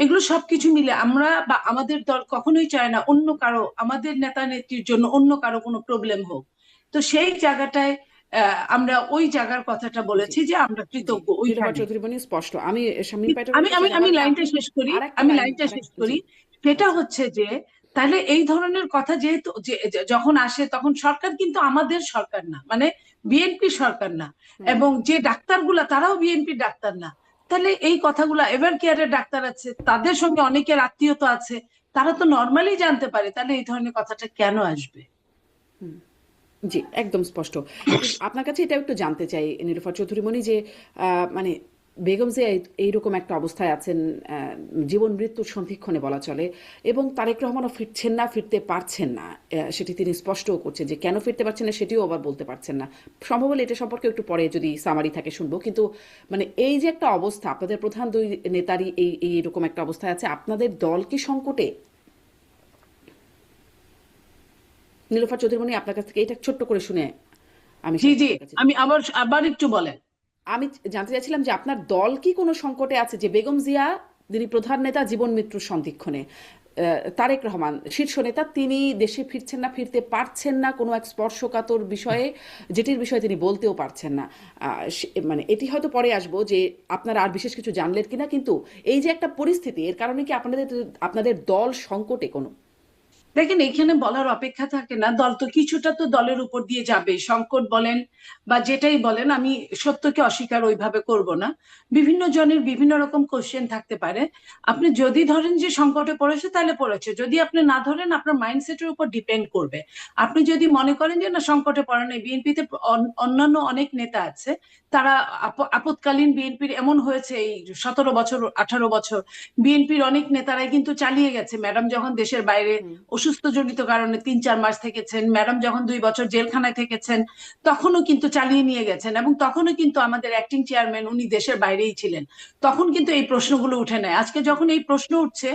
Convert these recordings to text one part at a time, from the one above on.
এগুলো সবকিছু মিলে আমরা বা আমাদের দল কখনোই চায় না অন্য কারো, আমাদের নেতা নেত্রীর জন্য অন্য কারো কোনো প্রবলেম হোক। তো সেই জায়গাটায় আমরা ওই জায়গার কথাটা জি, বলেছি যে আমরা জি, কৃতজ্ঞ নীলোফার ওইখানে। চৌধুরী বনি স্পষ্ট। আমি শামীম পাটোয়ারির আমি কাছে আমি যাবো আমি আগে লাইনটা আপনি শেষ করি, আর একটা আমি লাইন লাইনটা আর শেষ জি, করি। সেটা আচ্ছা, হচ্ছে যে তাহলে এই ধরনের কথা যেহেতু যখন আসে তখন সরকার কিন্তু আমাদের সরকার না, মানে বিএনপি সরকার না, হুম, এবং যে ডাক্তারগুলা তারাও বিএনপির ডাক্তার না। তাহলে এই কথাগুলা এভার কেয়ারের ডাক্তার আছে, তাদের সঙ্গে অনেকের আত্মীয়তা আছে, তারা তো নর্মালি জানতে পারে, তাহলে এই ধরনের কথাটা কেন আসবে? হুম, জি, একদম স্পষ্ট। কিন্তু আপনার কাছে এটাও একটু জানতে চাই নীলোফার চৌধুরী মনি যে মানে বেগম জিয়া এইরকম একটা অবস্থায় আছেন, জীবন মৃত্যুর সন্ধিক্ষণে বলা চলে, এবং তারেক রহমানও ফিরছেন না, ফিরতে পারছেন না। সেটি তিনি স্পষ্টও করছেন যে কেন ফিরতে পারছেন না সেটিও আবার বলতে পারছেন না। সম্ভব হলে এটা সম্পর্কে একটু পরে যদি সামারি থাকে শুনবো। কিন্তু মানে এই যে একটা অবস্থা, আপনাদের প্রধান দুই নেতারই এইরকম একটা অবস্থায় আছে, আপনাদের দল কি সংকটে? নীলোফার চৌধুরী মনি, আপনার কাছ থেকে এটা ছোট্ট করে শুনে আমি জি, শামীম জি, পাটোয়ারির কাছে আমি যেতে চাই। আবার আবার একটু বলেন। আমি জানতে চাইছিলাম যে আপনার দল কি কোনো সংকটে আছে, যে বেগম জিয়া যিনি প্রধান নেতা জীবন মৃত্যুর সন্ধিক্ষণে, তারেক রহমান শীর্ষ নেতা, তিনি দেশে ফিরছেন না, ফিরতে পারছেন না কোনো এক স্পর্শকাতর বিষয়ে, যেটির বিষয়ে তিনি বলতেও পারছেন না। মানে এটি হয়তো পরে আসবো যে আপনারা আর বিশেষ কিছু জানলেন কিনা, কিন্তু এই যে একটা পরিস্থিতি, এর কারণে কি আপনাদের আপনাদের দল সংকটে কোনো? দেখেন, এখানে বলার অপেক্ষা থাকে না, দল তো কিছুটা তো দলের উপর দিয়ে যাবে, সংকট বলেন বা যেটাই বলেন, আমি সত্যকে অস্বীকার ওইভাবে করব না। বিভিন্ন জনের বিভিন্ন রকম কোশ্চেন থাকতে পারে। আপনি যদি ধরেন যে সংকটে পড়েছে তাহলে পড়েছে, যদি আপনি না ধরেন আপনার মাইন্ডসেটের উপর ডিপেন্ড করবে। আপনি যদি মনে করেন যে না সংকটে পড়ে নাই, বিএনপিতে অন্যান্য অনেক নেতা আছে, তারা আপৎকালীন বিএনপির এমন হয়েছে এই 17 বছর 18 বছর বিএনপির অনেক নেতারাই কিন্তু চালিয়ে গেছে। ম্যাডাম যখন দেশের বাইরে হুম, অসুস্থ জনিত কারণে 3-4 মাস থেকেছেন, ম্যাডাম যখন 2 বছর জেলখানায় থেকেছেন, তখনও কিন্তু চালিয়ে নিয়ে গেছেন, এবং তখনও কিন্তু আমাদের অ্যাক্টিং চেয়ারম্যান উনি দেশের বাইরেই ছিলেন। তখন কিন্তু এই প্রশ্নগুলো উঠে নেয়। আজকে যখন এই প্রশ্ন উঠছে,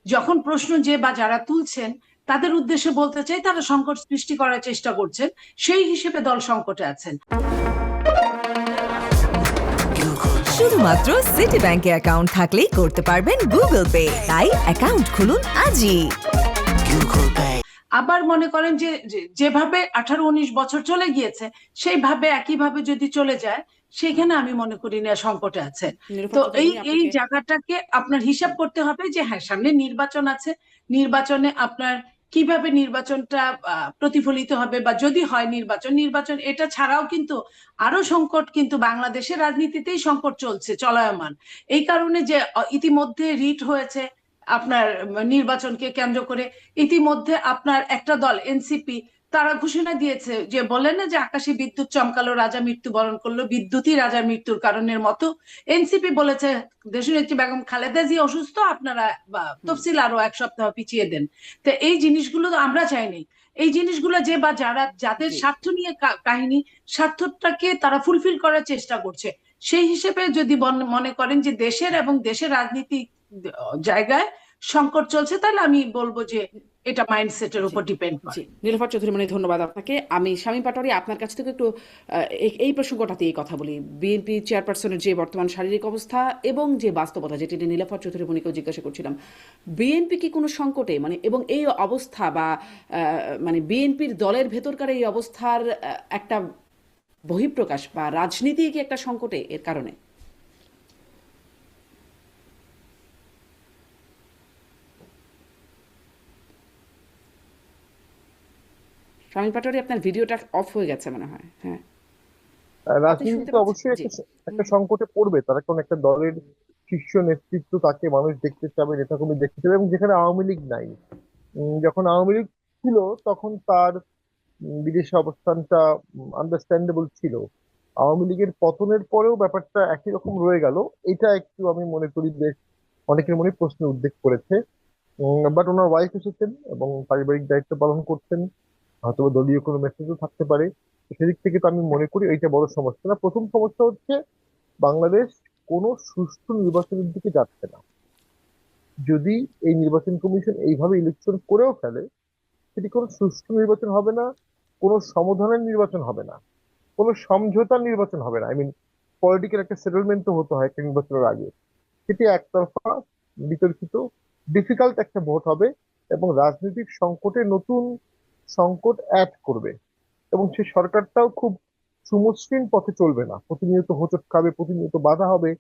যখন প্রশ্ন যে বা যারা তুলছেন তাদের উদ্দেশ্যে বলতে চাই, তারা সংকট সৃষ্টি করার চেষ্টা করছেন, সেই হিসেবে দল সংকটে আছেন। শুধুমাত্র সিটি ব্যাংকে অ্যাকাউন্ট থাকলেই করতে পারবেন গুগল পে, তাই অ্যাকাউন্ট খুলুন আজই। আবার মনে করেন যে যেভাবে 18-19 বছর চলে গিয়েছে সেইভাবে একইভাবে যদি চলে যায়, সেখানে আমি মনে করি না সংকটে আছে। তো নীলোফার চৌধুরী এই মনি এই আপনাকে জায়গাটাকে আপনার হিসাব করতে হবে যে হ্যাঁ, সামনে নির্বাচন আছে, নির্বাচনে আপনার কিভাবে নির্বাচনটা প্রতিফলিত হবে, বা যদি হয় নির্বাচন, নির্বাচন এটা ছাড়াও কিন্তু আরো সংকট কিন্তু বাংলাদেশের রাজনীতিতেই সংকট চলছে চলমান। এই কারণে যে ইতিমধ্যে রিট হয়েছে আপনার নির্বাচনকে কেন্দ্র করে। ইতিমধ্যে আপনার একটা দল এনসিপি, তারা ঘোষণা দিয়েছে যে বলে না যে আকাশে বিদ্যুৎ চমকালো রাজা মৃত্যুবরণ করলো, বিদ্যুৎই রাজার মৃত্যুর কারণের মতো এনসিপি বলেছে দেশনেত্রী বেগম খালেদা জিয়া অসুস্থ, আপনারা বা হুম, তফসিল আরো 1 সপ্তাহ পিছিয়ে দেন। তো এই জিনিসগুলো তো আমরা চাইনি। এই জিনিসগুলো যে বা যারা যাদের জি, স্বার্থ নিয়ে কাহিনী, স্বার্থটাকে তারা ফুলফিল করার চেষ্টা করছে, সেই হিসেবে যদি মনে করেন যে দেশের এবং দেশের রাজনীতি জায়গায় সংকট চলছে, তাহলে আমি বলবো যে এটা মাইন্ডসেটের জি, উপর ডিপেন্ড জি, করে। নীলোফার চৌধুরী মনি, ধন্যবাদ আপনাকে। আমি শামীম পাটোয়ারি আপনার কাছ থেকে একটু এই প্রসঙ্গটাতেই কথা বলি। বিএনপি চেয়ারপারসনের যে বর্তমান শারীরিক অবস্থা এবং যে বাস্তবতা, যেটি নিয়ে নীলোফার চৌধুরী মনিকেও জিজ্ঞাসা করছিলাম, বিএনপি কি কোনো সংকটে, মানে এবং এই অবস্থা বা মানে বিএনপির দলের ভেতরকার এই অবস্থার একটা বহিঃপ্রকাশ বা রাজনীতি কি একটা সংকটে এর কারণে? শামীম পাটোয়ারি, আপনার ভিডিওটা অফ হয়ে গেছে মনে হয়। হ্যাঁ, আপনি শুনতে রাজনীতিতে পাচ্ছেন? অবশ্যই জি, একটা একটা সংকটে পড়বে তারা, কোন একটা দলের শীর্ষ নেতৃত্ব তাকে মানুষ দেখতে চাবে, নেতাকর্মী দেখতে চাবে, এবং যেখানে আওয়ামী লীগ নাই। যখন আওয়ামী লীগ ছিল তখন তার বিদেশে অবস্থানটা আন্ডারস্ট্যান্ডেবল ছিল। আওয়ামী লীগের পতনের পরেও ব্যাপারটা একই রকম রয়ে গেল। এটা একটু আমি মনে করি বেশ অনেকের মনে প্রশ্ন উদ্বেগ করেছে। বাট ওনার ওয়াইফ এসেছেন এবং পারিবারিক দায়িত্ব পালন করছেন, হয়তো বা দলীয় কোনো মেসেজও থাকতে পারে। তো সেদিক থেকে তো আমি মনে করি এইটা বড় সমস্যা না। প্রথম সমস্যা হচ্ছে বাংলাদেশ কোনো সুষ্ঠু নির্বাচনের দিকে যাচ্ছে না। যদি এই নির্বাচন কমিশন এইভাবে ইলেকশন করেও ফেলে, সেটি কোনো সুষ্ঠু নির্বাচন হবে না, কোনো সমাধানের নির্বাচন হবে না, কোনো সমঝোতার নির্বাচন হবে না। পলিটিক্যাল একটা সেটেলমেন্ট তো হতে হয় একটা নির্বাচনের আগে। সেটি একতরফা বিতর্কিত, ডিফিকাল্ট একটা ভোট হবে এবং রাজনৈতিক সংকটে নতুন সংকট অ্যাড করবে। এবং সেই সরকারটাও খুব সুমসৃণ পথে চলবে না, প্রতিনিয়ত হোঁচট খাবে, প্রতিনিয়ত বাধা হবে,